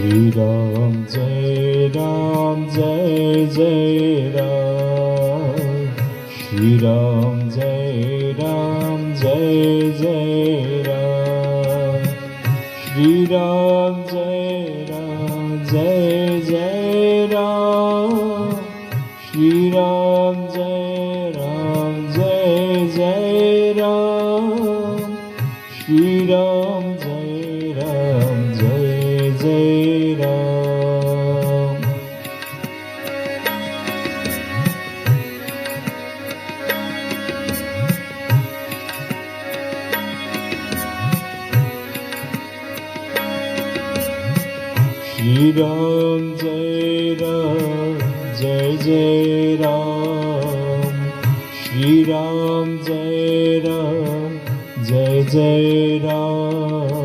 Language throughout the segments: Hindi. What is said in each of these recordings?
जय राम जय जय राम। श्री राम जय जय राम। श्री राम जय जय राम। श्री राम जय जय राम। श्री राम जय जय राम। श्री राम जय जय राम।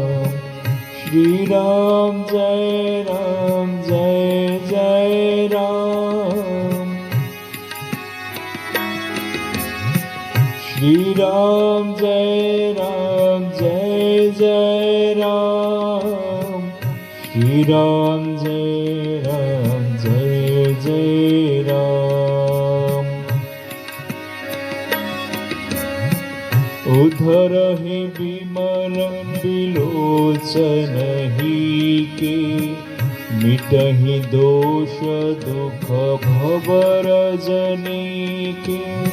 श्री राम जय जय राम। श्री राम जय जय राम। श्री राम जय जय राम। श्री राम जय जय राम। उधर ही विमल विलोचन ही के, मिटहि दोष दुख भवर जनी के।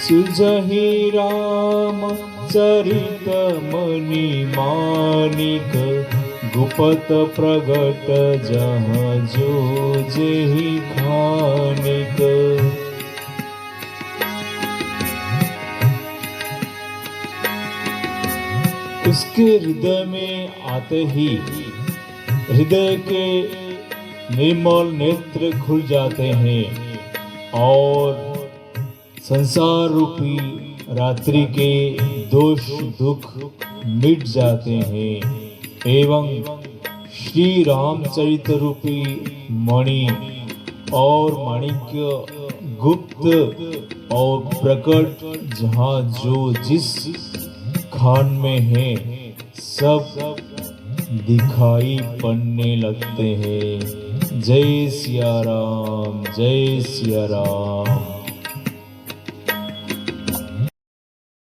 सुजहि राम चरित मणि मानिक, गुपत प्रगट जहाँ जो जेहि खानिक। उसके हृदय में आते ही हृदय के निर्मल नेत्र खुल जाते हैं और संसार रूपी रात्रि के दोष दुख मिट जाते हैं एवं श्री रामचरित रूपी मणि और माणिक्य गुप्त और प्रकट जहाँ जो जिस खान में है सब दिखाई पड़ने लगते हैं। जय सिया राम जय सिया राम।